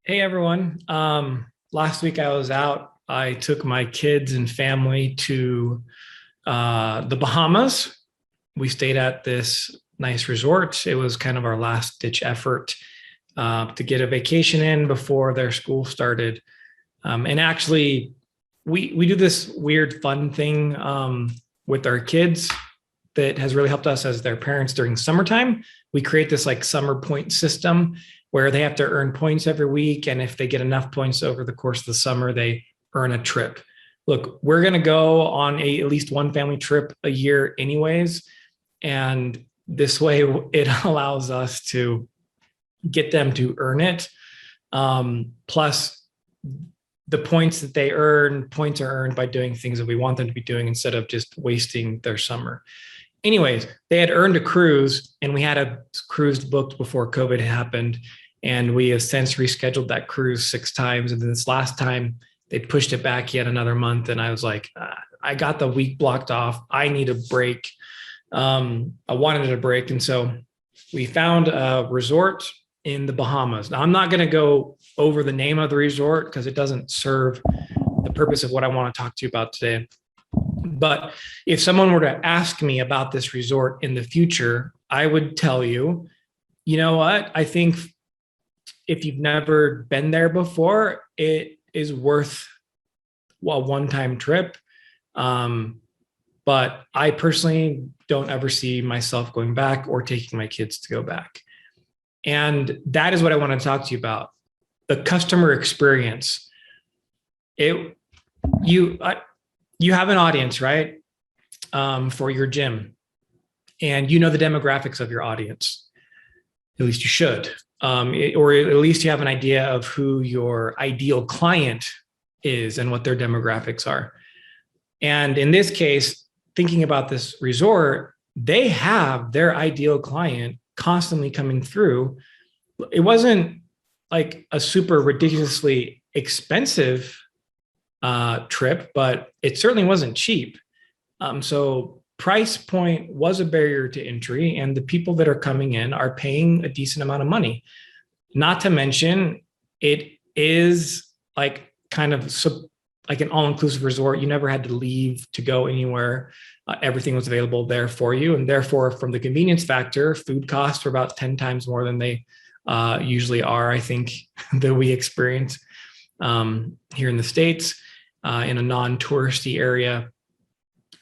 Hey everyone. Last week I was out. I took my kids and family to the Bahamas. We stayed at this nice resort. It was kind of our last ditch effort to get a vacation in before their school started. And actually, we do this weird fun thing with our kids that has really helped us as their parents during summertime. We create this like summer point system where they have to earn points every week. And if they get enough points over the course of the summer, they earn a trip. Look, we're going to go on at least one family trip a year, anyways. And this way, it allows us to get them to earn it. Plus, the points that they earn, points are earned by doing things that we want them to be doing instead of just wasting their summer. Anyways, they had earned a cruise and we had a cruise booked before COVID happened. And we have since rescheduled that cruise 6 times. And then this last time they pushed it back yet another month. And I was like, I got the week blocked off. I need a break. I wanted a break. And so we found a resort in the Bahamas. Now, I'm not going to go over the name of the resort because it doesn't serve the purpose of what I want to talk to you about today. But if someone were to ask me about this resort in the future, I would tell you, you know what? I think if you've never been there before, it is worth a one-time trip. But I personally don't ever see myself going back or taking my kids to go back. And that is what I want to talk to you about. The customer experience. You have an audience, right? For your gym, and you know the demographics of your audience. At least you should, or at least you have an idea of who your ideal client is and what their demographics are. And in this case, thinking about this resort, they have their ideal client constantly coming through. It wasn't like a super ridiculously expensive trip, but it certainly wasn't cheap. So price point was a barrier to entry, and the people that are coming in are paying a decent amount of money. Not to mention, it is like kind of like an all-inclusive resort. You never had to leave to go anywhere. Everything was available there for you. And therefore, from the convenience factor, food costs were about 10 times more than they usually are, I think, that we experience here in the States in a non-touristy area.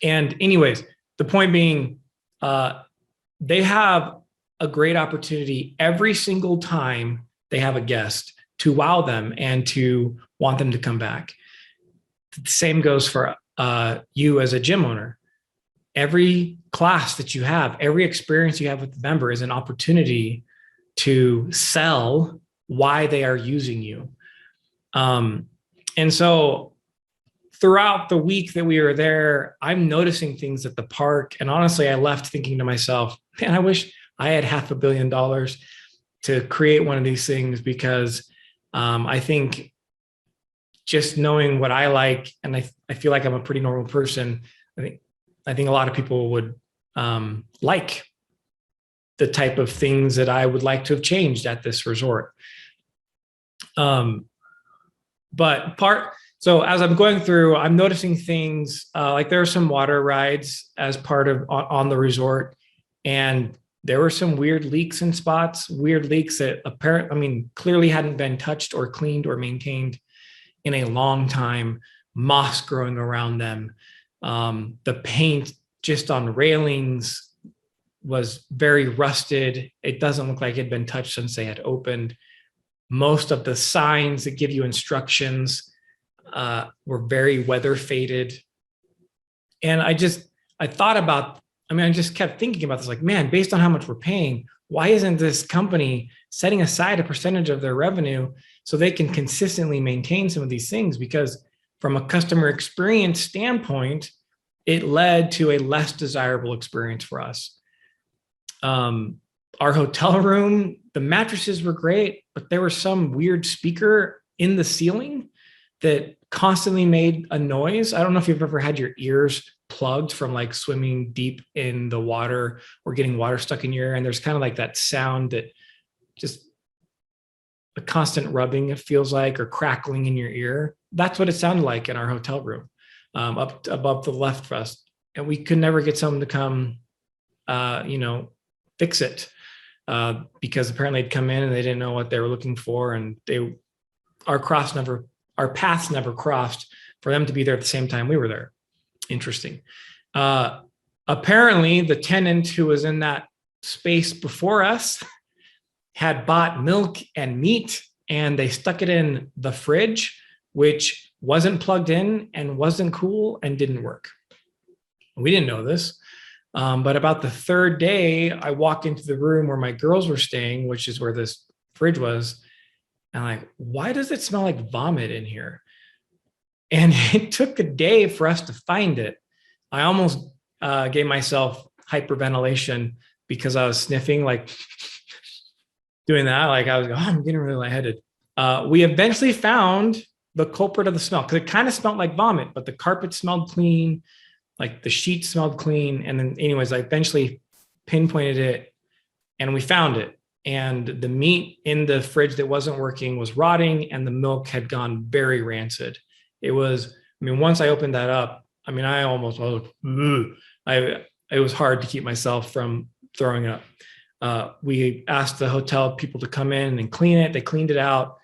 And anyways, the point being, they have a great opportunity every single time they have a guest to wow them and to want them to come back. The same goes for you as a gym owner. Every class that you have, every experience you have with the member is an opportunity to sell why they are using you. And so throughout the week that we were there, I'm noticing things at the park. And honestly, I left thinking to myself, man, I wish I had $500 million to create one of these things, because I think just knowing what I like, and I feel like I'm a pretty normal person, I think a lot of people would like the type of things that I would like to have changed at this resort. So as I'm going through, I'm noticing things like there are some water rides as part of on the resort, and there were some weird leaks in spots, weird leaks that clearly hadn't been touched or cleaned or maintained in a long time, moss growing around them. The paint just on railings was very rusted. It doesn't look like it had been touched since they had opened. Most of the signs that give you instructions were very weather faded. And I just kept thinking about this, like, man, based on how much we're paying, why isn't this company setting aside a percentage of their revenue so they can consistently maintain some of these things? Because from a customer experience standpoint, it led to a less desirable experience for us. Our hotel room, the mattresses were great, but there was some weird speaker in the ceiling that constantly made a noise. I don't know if you've ever had your ears plugged from like swimming deep in the water or getting water stuck in your ear. And there's kind of like that sound that just a constant rubbing, it feels like, or crackling in your ear. That's what it sounded like in our hotel room, up above the left for us. And we could never get someone to come, fix it, because apparently they'd come in and they didn't know what they were looking for, and our paths never crossed for them to be there at the same time we were there. Interesting. Apparently, the tenant who was in that space before us had bought milk and meat, and they stuck it in the fridge, which wasn't plugged in and wasn't cool and didn't work. We didn't know this. But about the third day, I walked into the room where my girls were staying, which is where this fridge was. And I'm like, why does it smell like vomit in here? And it took a day for us to find it. I almost gave myself hyperventilation because I was sniffing, like doing that. Like I was, I'm getting really lightheaded. We eventually found the culprit of the smell, because it kind of smelled like vomit, but the carpet smelled clean, like the sheets smelled clean. And then anyways, I eventually pinpointed it and we found it. And the meat in the fridge that wasn't working was rotting, and the milk had gone very rancid. It was, once I opened that up, I almost was, it was hard to keep myself from throwing up. We asked the hotel people to come in and clean it. They cleaned it out.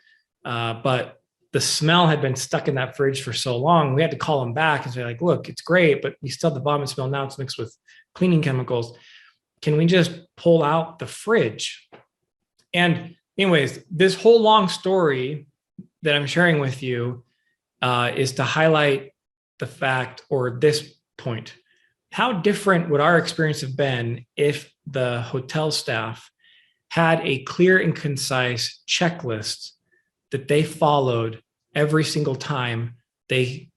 But the smell had been stuck in that fridge for so long. We had to call them back and say, like, look, it's great, but we still have the vomit smell. Now it's mixed with cleaning chemicals. Can we just pull out the fridge? And anyways, this whole long story that I'm sharing with you is to highlight the fact, or this point, how different would our experience have been if the hotel staff had a clear and concise checklist that they followed every single time they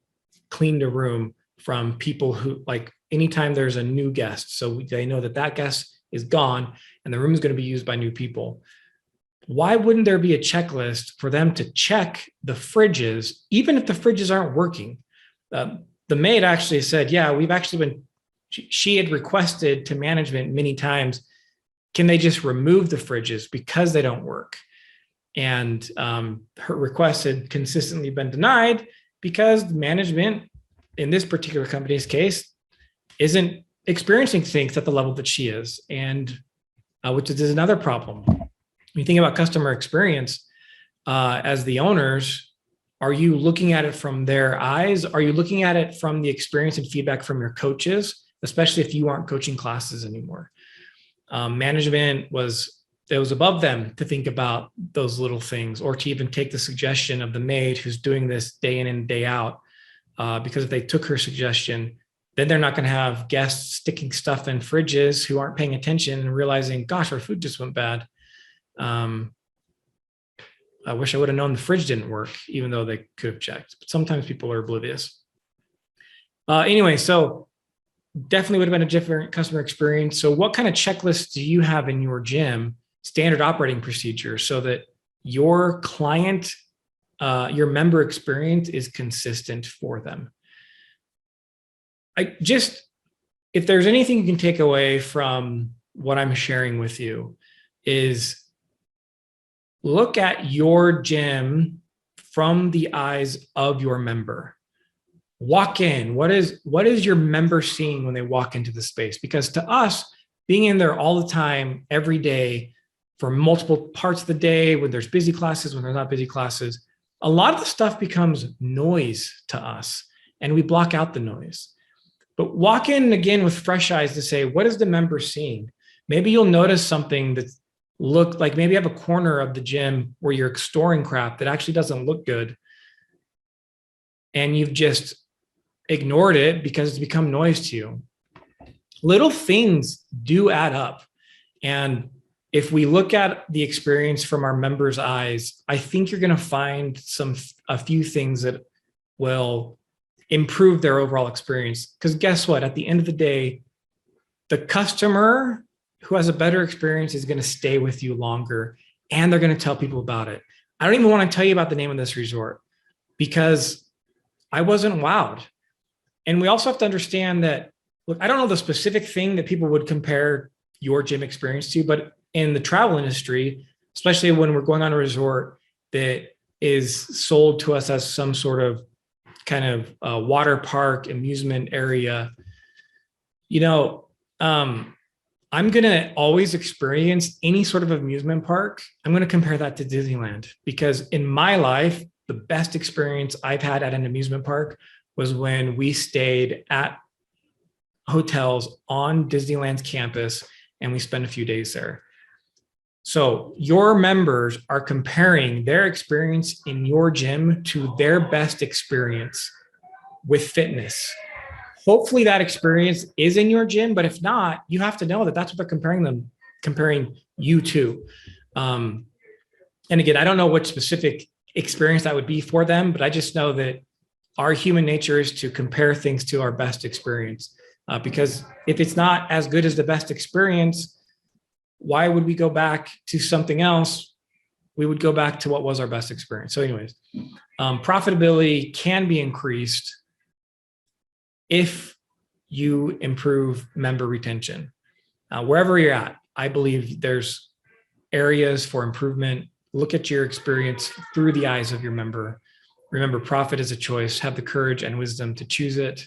cleaned a room from people who, like, anytime there's a new guest, so they know that guest is gone and the room is going to be used by new people. Why wouldn't there be a checklist for them to check the fridges, even if the fridges aren't working? The maid actually said, yeah, she had requested to management many times, can they just remove the fridges because they don't work? And her request had consistently been denied because management, in this particular company's case, isn't experiencing things at the level that she is, and which is another problem. When you think about customer experience, as the owners, are you looking at it from their eyes? Are you looking at it from the experience and feedback from your coaches, especially if you aren't coaching classes anymore? Management was above them to think about those little things, or to even take the suggestion of the maid who's doing this day in and day out, because if they took her suggestion, then they're not going to have guests sticking stuff in fridges who aren't paying attention and realizing, gosh, our food just went bad. I wish I would have known the fridge didn't work, even though they could have checked. But sometimes people are oblivious. Anyway, so definitely would have been a different customer experience. So what kind of checklists do you have in your gym, standard operating procedures, so that your client, your member experience is consistent for them? If there's anything you can take away from what I'm sharing with you, is look at your gym from the eyes of your member. Walk in. What is your member seeing when they walk into the space? Because to us, being in there all the time, every day, for multiple parts of the day, when there's busy classes, when there's not busy classes, a lot of the stuff becomes noise to us, and we block out the noise. But walk in again with fresh eyes to say, what is the member seeing? Maybe you'll notice something that look like, maybe you have a corner of the gym where you're storing crap that actually doesn't look good, and you've just ignored it because it's become noise to you. Little things do add up. And if we look at the experience from our members' eyes, I think you're going to find a few things that will improve their overall experience. Because guess what? At the end of the day, the customer who has a better experience is going to stay with you longer, and they're going to tell people about it. I don't even want to tell you about the name of this resort because I wasn't wowed. And we also have to understand that, look, I don't know the specific thing that people would compare your gym experience to, but in the travel industry, especially when we're going on a resort that is sold to us as some sort of kind of water park amusement area, you know, I'm going to always experience any sort of amusement park. I'm going to compare that to Disneyland, because in my life, the best experience I've had at an amusement park was when we stayed at hotels on Disneyland's campus and we spent a few days there. So your members are comparing their experience in your gym to their best experience with fitness. Hopefully that experience is in your gym, but if not, you have to know that that's what they're comparing you to. And again, I don't know what specific experience that would be for them, but I just know that our human nature is to compare things to our best experience. Because if it's not as good as the best experience, why would we go back to something else? We would go back to what was our best experience. So anyways, profitability can be increased if you improve member retention. Wherever you're at, I believe there's areas for improvement. Look at your experience through the eyes of your member. Remember, profit is a choice. Have the courage and wisdom to choose it.